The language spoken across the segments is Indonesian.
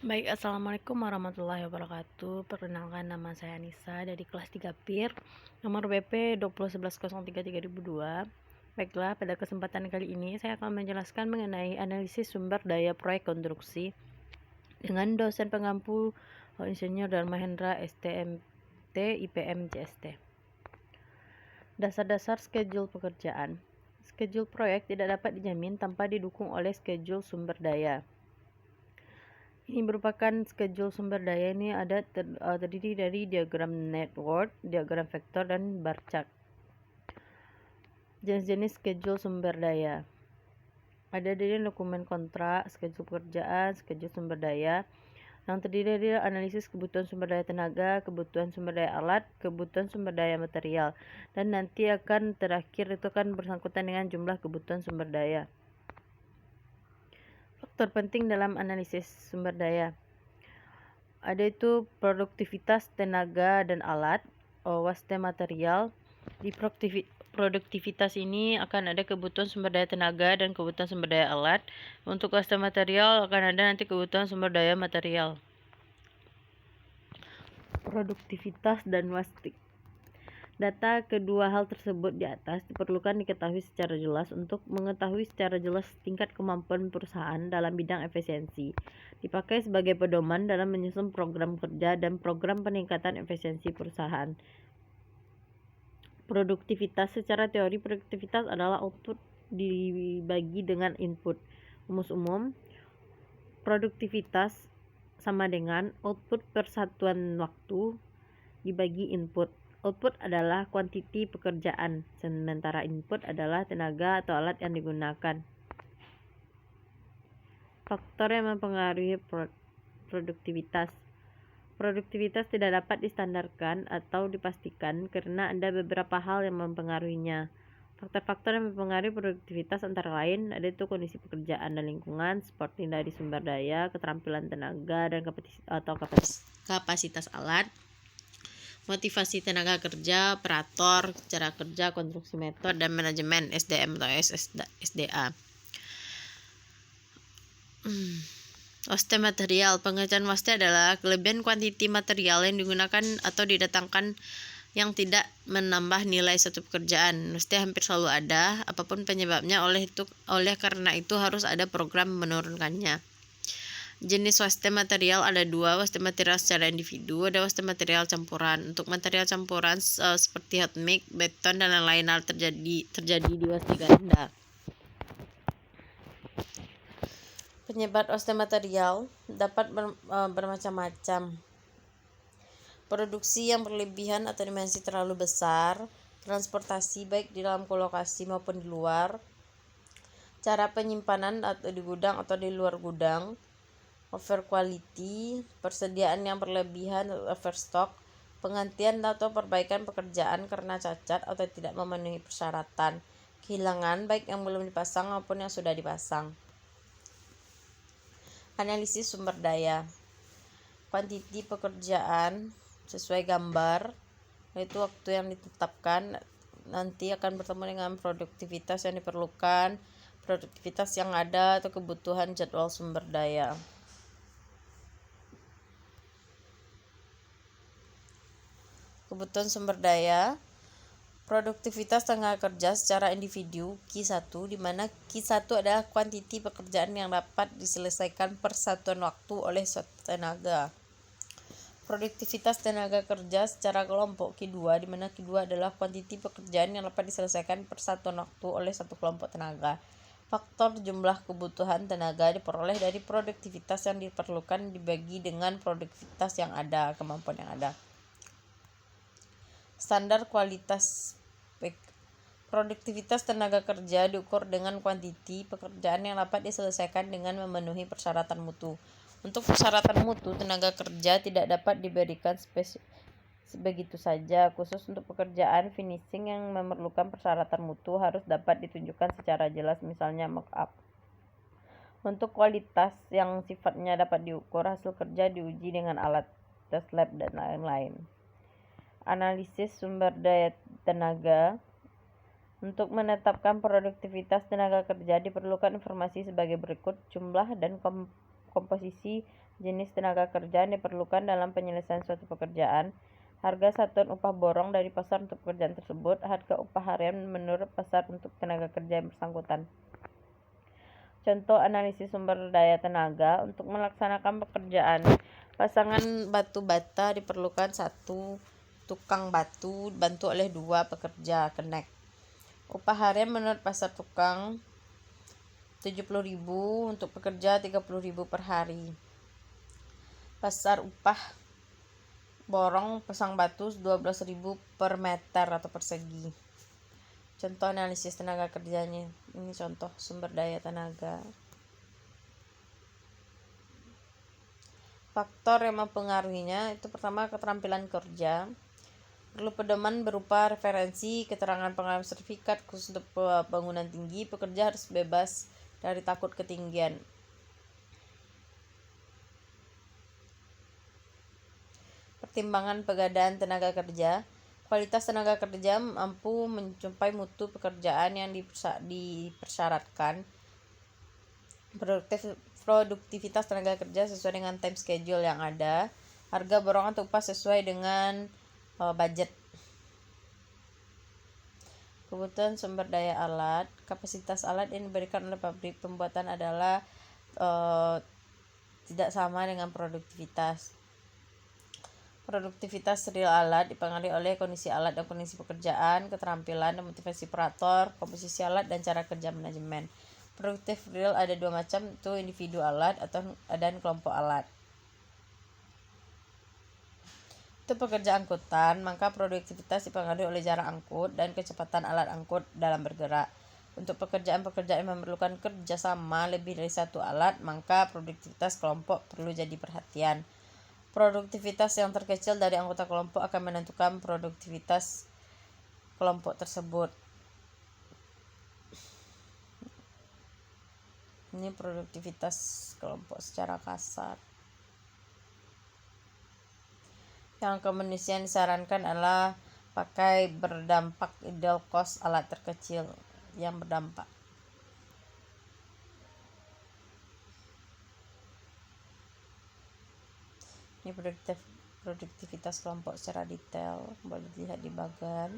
Baik, assalamualaikum warahmatullahi wabarakatuh. Perkenalkan, nama saya Anissa dari kelas 3 PIR, nomor BP 2011033002. Baiklah, pada kesempatan kali ini saya akan menjelaskan mengenai analisis sumber daya proyek konstruksi dengan dosen pengampu Insinyur Dharma Hendra STMT IPM JST. Dasar-dasar schedule pekerjaan. Schedule proyek tidak dapat dijamin tanpa didukung oleh schedule sumber daya. Ini merupakan schedule sumber daya. Ini terdiri dari diagram network, diagram vektor, dan bar chart. Jenis-jenis schedule sumber daya ada dari dokumen kontrak, schedule pekerjaan, schedule sumber daya yang terdiri dari analisis kebutuhan sumber daya tenaga, kebutuhan sumber daya alat, kebutuhan sumber daya material, dan nanti akan terakhir itu kan bersangkutan dengan jumlah kebutuhan sumber daya. Faktor penting dalam analisis sumber daya ada itu produktivitas tenaga dan alat, waste material. Di produktivitas ini akan ada kebutuhan sumber daya tenaga dan kebutuhan sumber daya alat. Untuk waste material akan ada nanti kebutuhan sumber daya material. Produktivitas dan waste. Data kedua hal tersebut di atas diperlukan diketahui secara jelas untuk mengetahui secara jelas tingkat kemampuan perusahaan dalam bidang efisiensi. Dipakai sebagai pedoman dalam menyusun program kerja dan program peningkatan efisiensi perusahaan. Produktivitas. Secara teori, produktivitas adalah output dibagi dengan input. Rumus umum, produktivitas sama dengan output per satuan waktu dibagi input. Output adalah kuantiti pekerjaan, sementara input adalah tenaga atau alat yang digunakan. Faktor yang mempengaruhi produktivitas. Produktivitas tidak dapat distandarkan atau dipastikan karena ada beberapa hal yang mempengaruhinya. Faktor-faktor yang mempengaruhi produktivitas antara lain ada itu kondisi pekerjaan dan lingkungan, seperti dari sumber daya, keterampilan tenaga, dan kapasitas alat, motivasi tenaga kerja, operator, cara kerja, konstruksi metode, dan manajemen SDM atau SDA. Waste material. Pengerjaan waste adalah kelebihan kuantiti material yang digunakan atau didatangkan yang tidak menambah nilai suatu pekerjaan. Waste hampir selalu ada, apapun penyebabnya. Oleh karena itu harus ada program menurunkannya. Jenis waste material ada dua, waste material secara individu, ada waste material campuran. Untuk material campuran seperti hot mix, beton, dan lain-lain hal terjadi di waste ganda. Penyebab waste material dapat bermacam-macam. Produksi yang berlebihan atau dimensi terlalu besar, transportasi baik di dalam kolokasi maupun di luar, cara penyimpanan atau di gudang atau di luar gudang, over quality, persediaan yang berlebihan atau overstock, penggantian atau perbaikan pekerjaan karena cacat atau tidak memenuhi persyaratan, kehilangan baik yang belum dipasang maupun yang sudah dipasang. Analisis sumber daya. Kuantiti pekerjaan sesuai gambar, yaitu waktu yang ditetapkan, nanti akan bertemu dengan produktivitas yang diperlukan, produktivitas yang ada, atau kebutuhan jadwal sumber daya. Kebutuhan sumber daya. Produktivitas tenaga kerja secara individu Q1, di mana Q1 adalah kuantiti pekerjaan yang dapat diselesaikan per satuan waktu oleh suatu tenaga. Produktivitas tenaga kerja secara kelompok Q2, di mana Q2 adalah kuantiti pekerjaan yang dapat diselesaikan per satuan waktu oleh satu kelompok tenaga. Faktor jumlah kebutuhan tenaga diperoleh dari produktivitas yang diperlukan dibagi dengan produktivitas yang ada, kemampuan yang ada. Standar kualitas produktivitas tenaga kerja diukur dengan kuantiti pekerjaan yang dapat diselesaikan dengan memenuhi persyaratan mutu. Untuk persyaratan mutu, tenaga kerja tidak dapat diberikan sebegitu saja. Khusus untuk pekerjaan finishing yang memerlukan persyaratan mutu harus dapat ditunjukkan secara jelas, misalnya mock-up. Untuk kualitas yang sifatnya dapat diukur, hasil kerja diuji dengan alat tes lab dan lain-lain. Analisis sumber daya tenaga. Untuk menetapkan produktivitas tenaga kerja diperlukan informasi sebagai berikut: jumlah dan komposisi jenis tenaga kerja yang diperlukan dalam penyelesaian suatu pekerjaan, harga satuan upah borong dari pasar untuk pekerjaan tersebut, harga upah harian menurut pasar untuk tenaga kerja yang bersangkutan. Contoh analisis sumber daya tenaga untuk melaksanakan pekerjaan. Pasangan batu bata diperlukan 1 tukang batu dibantu oleh 2 pekerja kenek. Upah harian menurut pasar tukang 70.000, untuk pekerja 30.000 per hari. Pasar upah borong pasang batu 12.000 per meter atau persegi. Contoh analisis tenaga kerjanya. Ini contoh sumber daya tenaga. Faktor yang mempengaruhinya itu pertama keterampilan kerja. Perlu pedoman berupa referensi, keterangan pengalaman, sertifikat khusus untuk bangunan tinggi. Pekerja harus bebas dari takut ketinggian. Pertimbangan pengadaan tenaga kerja. Kualitas tenaga kerja mampu mencapai mutu pekerjaan yang dipersyaratkan. Produktivitas tenaga kerja sesuai dengan time schedule yang ada. Harga borong atau upah sesuai dengan budget. Kebutuhan sumber daya alat. Kapasitas alat yang diberikan oleh pabrik pembuatan adalah tidak sama dengan produktivitas. Produktivitas real alat dipengaruhi oleh kondisi alat dan kondisi pekerjaan, keterampilan dan motivasi operator, komposisi alat dan cara kerja manajemen. Produktif real ada 2 macam, itu individu alat dan kelompok alat. Untuk pekerja angkutan, maka produktivitas dipengaruhi oleh jarak angkut dan kecepatan alat angkut dalam bergerak. Untuk pekerjaan-pekerjaan yang memerlukan kerjasama lebih dari 1 alat, maka produktivitas kelompok perlu jadi perhatian. Produktivitas yang terkecil dari anggota kelompok akan menentukan produktivitas kelompok tersebut. Ini produktivitas kelompok secara kasar. Yang komunis yang disarankan adalah pakai berdampak ideal cost alat terkecil yang berdampak. Ini produktivitas kelompok secara detail, boleh dilihat di bagan.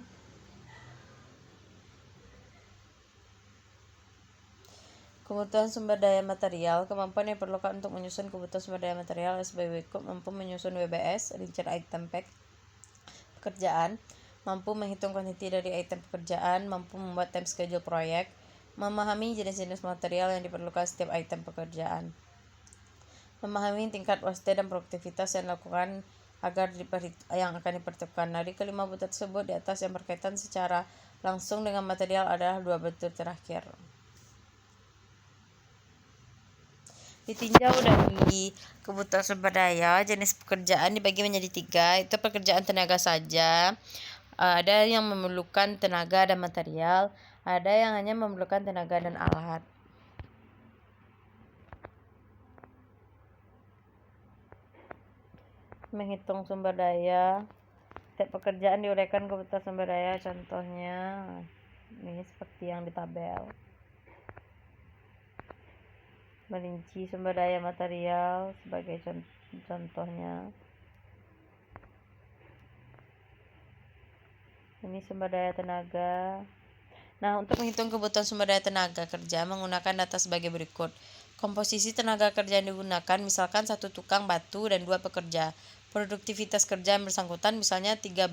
Kebutuhan sumber daya material. Kemampuan yang diperlukan untuk menyusun kebutuhan sumber daya material SBW mampu menyusun WBS, rincian item pack pekerjaan, mampu menghitung kuantiti dari item pekerjaan, mampu membuat time schedule proyek, memahami jenis-jenis material yang diperlukan setiap item pekerjaan, memahami tingkat waste dan produktivitas yang dilakukan yang akan diperhitungkan. Dari kelima butir tersebut di atas yang berkaitan secara langsung dengan material adalah 2 butir terakhir. Ditinjau dari kebutuhan sumber daya, jenis pekerjaan dibagi menjadi 3, itu pekerjaan tenaga saja. Ada yang memerlukan tenaga dan material, ada yang hanya memerlukan tenaga dan alat. Menghitung sumber daya. Setiap pekerjaan diuraikan kebutuhan sumber daya, contohnya ini seperti yang di tabel. Merinci sumber daya material sebagai contohnya. Ini sumber daya tenaga. Nah, untuk menghitung kebutuhan sumber daya tenaga kerja menggunakan data sebagai berikut. Komposisi tenaga kerja yang digunakan misalkan 1 tukang batu dan 2 pekerja. Produktivitas kerja yang bersangkutan misalnya 13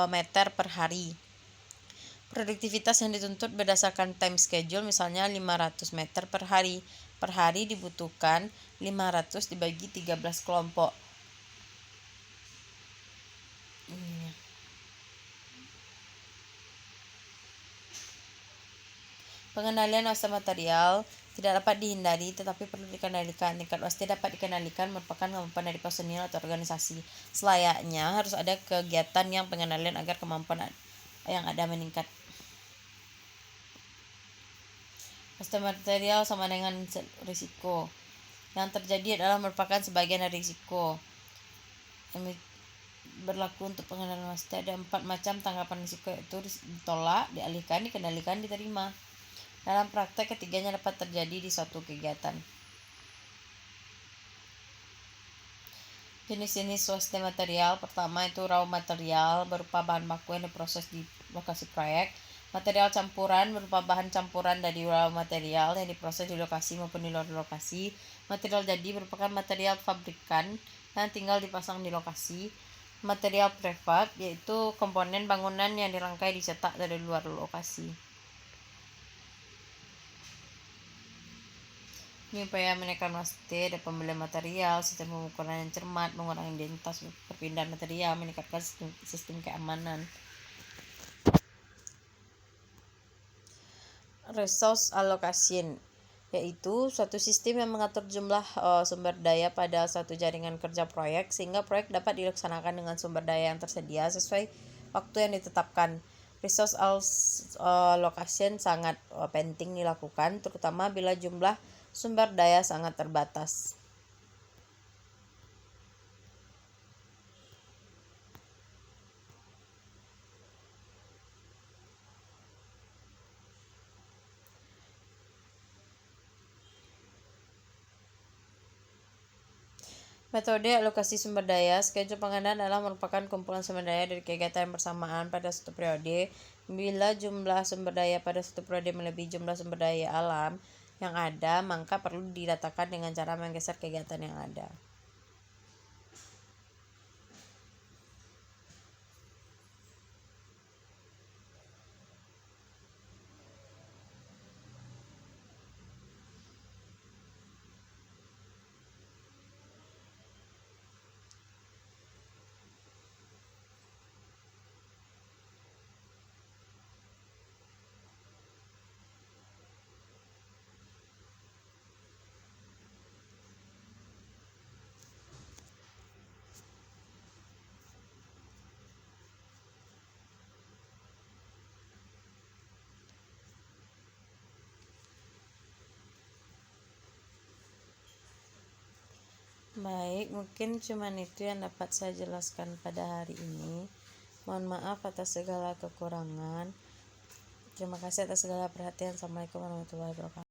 meter per hari. Produktivitas yang dituntut berdasarkan time schedule misalnya 500 meter per hari. Per hari dibutuhkan 500 dibagi 13 kelompok. Pengendalian waste material tidak dapat dihindari tetapi perlu dikendalikan. Tingkat waste dapat dikendalikan merupakan kemampuan dari personil atau organisasi. Selayaknya harus ada kegiatan yang pengendalian agar kemampuan yang ada meningkat. Waste material sama dengan risiko. Yang terjadi adalah merupakan sebagian dari risiko. Yang berlaku untuk pengendalian waste ada 4 macam tanggapan risiko, yaitu ditolak, dialihkan, dikendalikan, diterima. Dalam praktek ketiganya dapat terjadi di suatu kegiatan. Jenis-jenis waste material pertama itu raw material berupa bahan baku yang diproses di lokasi proyek. Material campuran berupa bahan campuran dari raw material yang diproses di lokasi maupun di luar lokasi. Material jadi merupakan material pabrikan yang tinggal dipasang di lokasi. Material prefab yaitu komponen bangunan yang dirangkai dicetak dari luar lokasi. Ini upaya menekan waste dan pembelian material, sistem pengukuran yang cermat, mengurangi identitas perpindahan material, meningkatkan sistem keamanan. Resource allocation yaitu suatu sistem yang mengatur jumlah sumber daya pada suatu jaringan kerja proyek sehingga proyek dapat dilaksanakan dengan sumber daya yang tersedia sesuai waktu yang ditetapkan. Resource allocation sangat penting dilakukan terutama bila jumlah sumber daya sangat terbatas. Metode alokasi sumber daya. Schedule pengadaan adalah merupakan kumpulan sumber daya dari kegiatan yang bersamaan pada suatu periode. Bila jumlah sumber daya pada suatu periode melebihi jumlah sumber daya alam yang ada, maka perlu didatakan dengan cara menggeser kegiatan yang ada. Baik, mungkin cuman itu yang dapat saya jelaskan pada hari ini. Mohon maaf atas segala kekurangan. Terima kasih atas segala perhatian. Assalamualaikum warahmatullahi wabarakatuh.